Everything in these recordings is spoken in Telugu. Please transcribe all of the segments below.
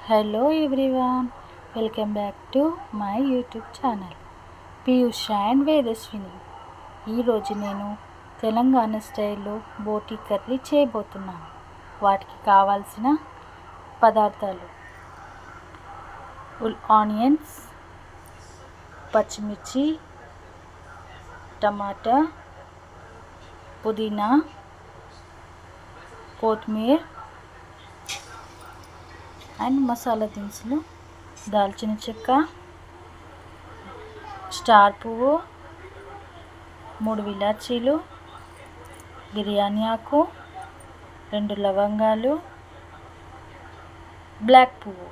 Hello everyone, welcome back to my YouTube channel Piyush and Vedashwini. ఈరోజు నేను తెలంగాణ స్టైల్లో బోటీ కర్రీ చేయబోతున్నాను. వాటికి కావాల్సిన పదార్థాలు: ఆనియన్స్, పచ్చిమిర్చి, టమాటా, పుదీనా, కొత్తిమీర అండ్ మసాలా దినుసులు: దాల్చిన చెక్క, స్టార్ పువ్వు, 3 ఇలాచీలు, బిర్యానీ ఆకు, 2 లవంగాలు, బ్లాక్ పువ్వు.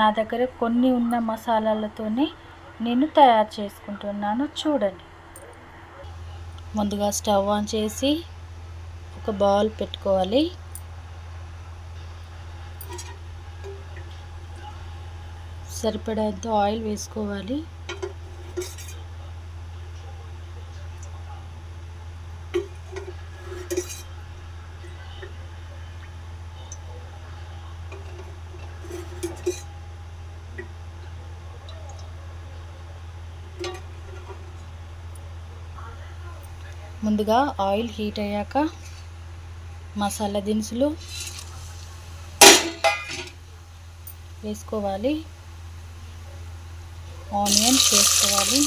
నా దగ్గర కొన్ని ఉన్న మసాలాలతోనే నేను తయారు చేసుకుంటున్నాను, చూడండి. ముందుగా స్టవ్ ఆన్ చేసి ఒక బౌల్ పెట్టుకోవాలి. సరిపడేంత ఆయిల్ వేసుకోవాలి. ముందుగా ఆయిల్ హీట్ అయ్యాక మసాలా దినుసులు వేసుకోవాలి. ఆనియన్స్ వేసుకోవాలి.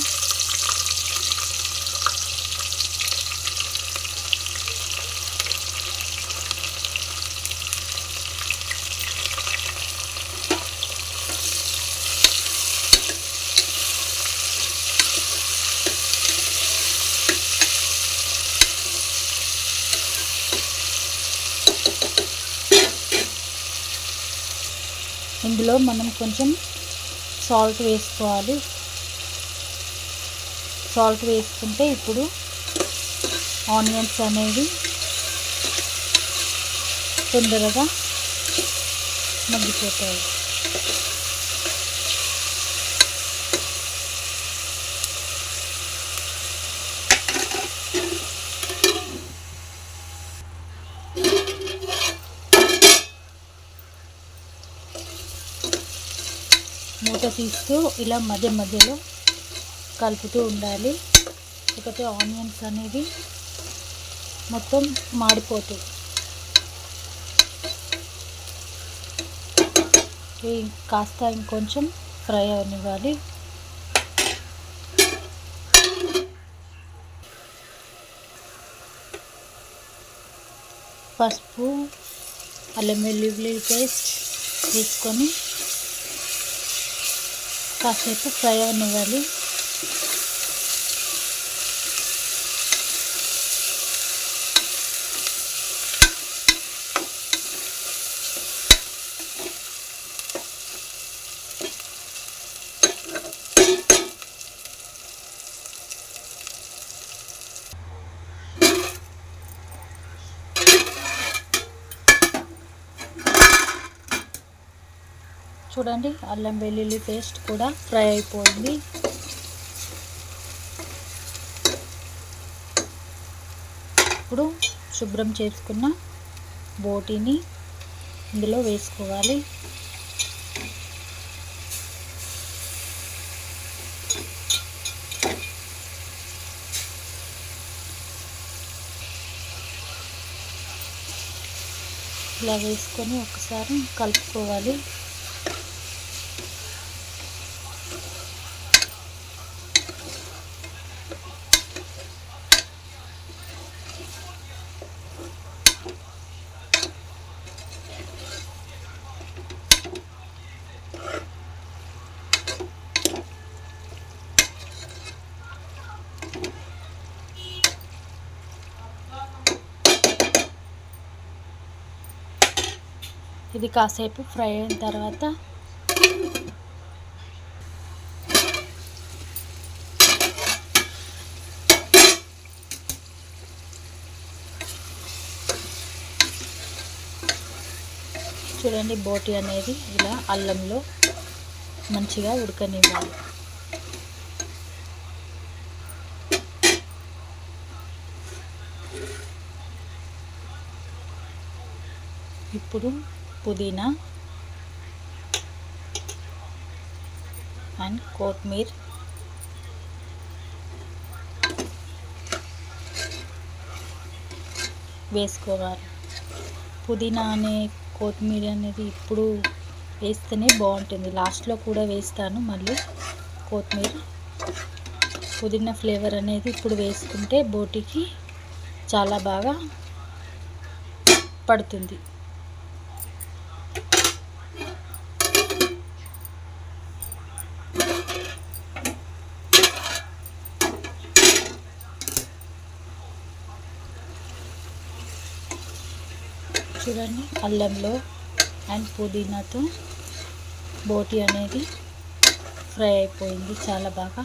ఇందులో మనం కొంచెం సాల్ట్ వేసుకోవాలి. సాల్ట్ వేసుకుంటే ఇప్పుడు ఆనియన్స్ అనేవి తొందరగా మగ్గిపోతాయి. మూత తీస్తూ ఇలా మధ్య మధ్యలో కలుపుతూ ఉండాలి. లేకపోతే ఆనియన్స్ అనేవి మొత్తం మాడిపోతాయి. కాస్త ఇంకొంచెం ఫ్రై అవనివ్వాలి. పసుపు, అల్లం వెల్లుల్లి పేస్ట్ వేసుకొని కాసేపు ఫ్రై అవనివ్వాలి. చూడండి, అల్లం వెల్లుల్లి పేస్ట్ కూడా ఫ్రై అయిపోయింది. ఇప్పుడు శుభ్రం చేసుకున్న బోటీని ఇందులో వేసుకోవాలి. ఇలా వేసుకొని ఒకసారి కలుపుకోవాలి. ఇది కాసేపు ఫ్రై అయిన తర్వాత చూడండి, బోటీ అనేది ఇలా అల్లంలో మంచిగా ఉడకనివ్వాలి. ఇప్పుడు పుదీనా, అండ్ కొత్తిమీర వేసుకోవాలి. పుదీనా కొత్తిమీర అనేది ఇప్పుడు వేస్తేనే బాగుంటుంది. లాస్ట్లో కూడా వేస్తాను మళ్ళీ కొత్తిమీర. పుదీనా ఫ్లేవర్ అనేది ఇప్పుడు వేసుకుంటే బోటికి చాలా బాగా పడుతుంది. చూడండి, అల్లంలో అండ్ పుదీనాతో బోటి అనేది ఫ్రై అయిపోయింది చాలా బాగా.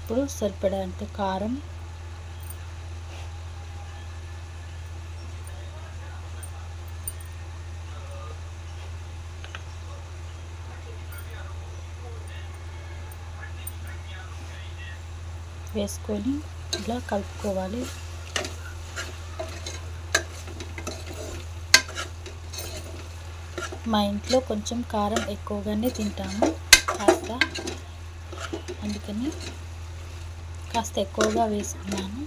ఇప్పుడు సరిపడేంత కారం, వేసుకొని ఇలా కలుపుకోవాలి. మా ఇంట్లో కొంచెం కారం ఎక్కువగానే తింటాము కాస్త, అందుకని కాస్త ఎక్కువగా వేసుకున్నాను.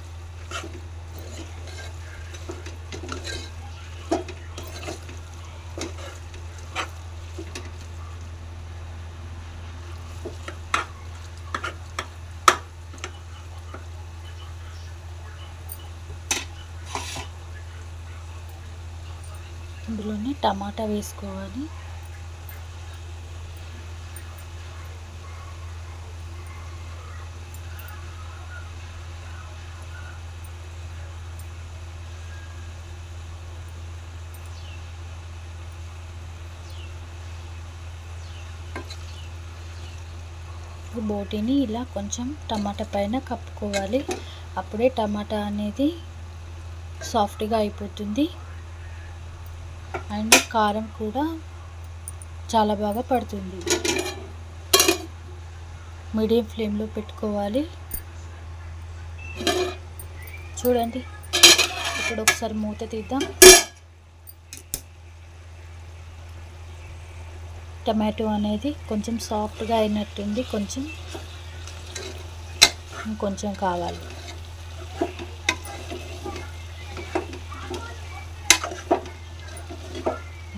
ఇందులోనే టమాటా వేసుకోవాలి. బోటిని ఇలా కొంచెం టమాటా పైన కప్పుకోవాలి. అప్పుడే టమాటా అనేది సాఫ్ట్గా అయిపోతుంది అండ్ కారం కూడా చాలా బాగా పడుతుంది. మీడియం ఫ్లేమ్లో పెట్టుకోవాలి. చూడండి, ఇప్పుడు ఒకసారి మూత తీద్దాం. టమాటో అనేది కొంచెం సాఫ్ట్గా అయినట్టుంది, ఇంకొంచెం కావాలి.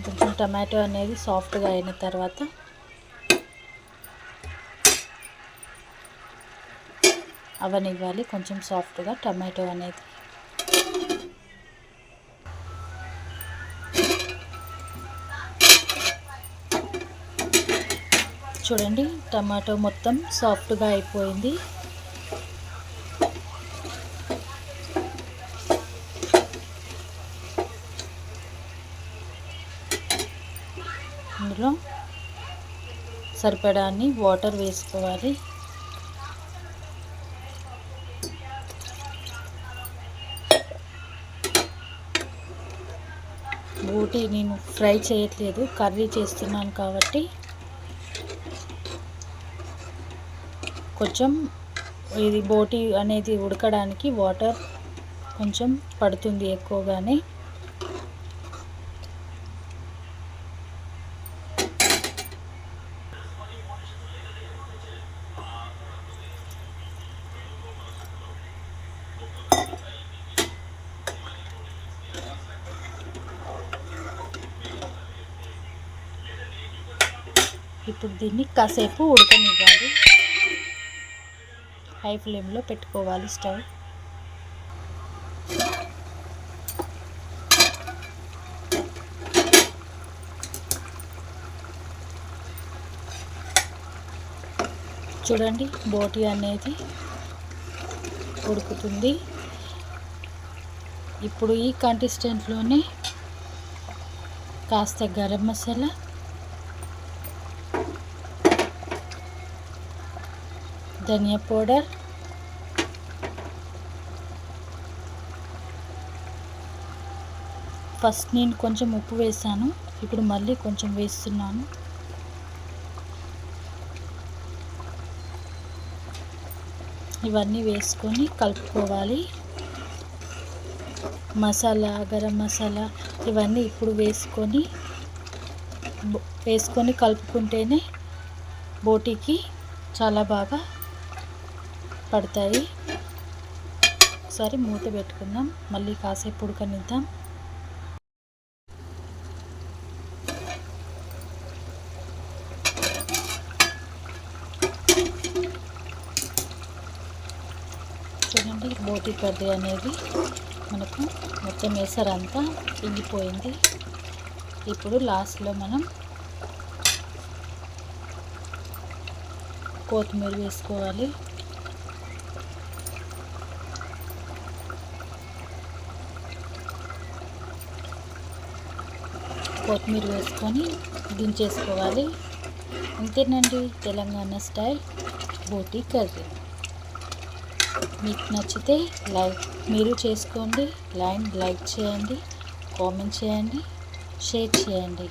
కొంచెం టమాటో అనేది సాఫ్ట్గా అయిన తర్వాత అవనివ్వాలి. కొంచెం సాఫ్ట్గా టమాటో అనేది చూడండి, టమాటో మొత్తం సాఫ్ట్గా అయిపోయింది. ఇందులో సరిపడాన్ని వాటర్ వేసుకోవాలి. బోటి నేను ఫ్రై చేయట్లేదు, కర్రీ చేస్తున్నాను కాబట్టి కొంచెం ఇది బోటి అనేది ఉడకడానికి వాటర్ కొంచెం పడుతుంది ఎక్కువగానే. ఇప్పుడు దీన్ని కాసేపు ఉడకనివ్వాలి. హై ఫ్లేమ్లో పెట్టుకోవాలి స్టవ్. చూడండి, బోటి అనేది ఉడుకుతుంది. ఇప్పుడు ఈ కన్సిస్టెన్సీలోనే కాస్త గరం మసాలా, ధనియా పౌడర్, ఫస్ట్ నేను కొంచెం ఉప్పు వేసాను, ఇప్పుడు మళ్ళీ కొంచెం వేస్తున్నాను. ఇవన్నీ వేసుకొని కలుపుకోవాలి. మసాలా, గరం మసాలా ఇవన్నీ ఇప్పుడు వేసుకొని కలుపుకుంటేనే బోటీకి చాలా బాగా పడతాయి. ఒకసారి మూత పెట్టుకుందాం, మళ్ళీ కాసేపు ఉడకనిద్దాం. చూడండి, బోటీ కర్రీ అనేది మనకు మొత్తం ఎసరంతా ఇంగిపోయింది. ఇప్పుడు లాస్ట్లో మనం కొత్తిమీర వేసుకోవాలి. కొత్తిమీర వేసుకొని దించేసుకోవాలి. అంతేనండి, తెలంగాణ స్టైల్ బోటీ కర్రీ. మీకు నచ్చితే మీరు చేసుకోండి, లైక్ చేయండి, కామెంట్ చేయండి, షేర్ చేయండి.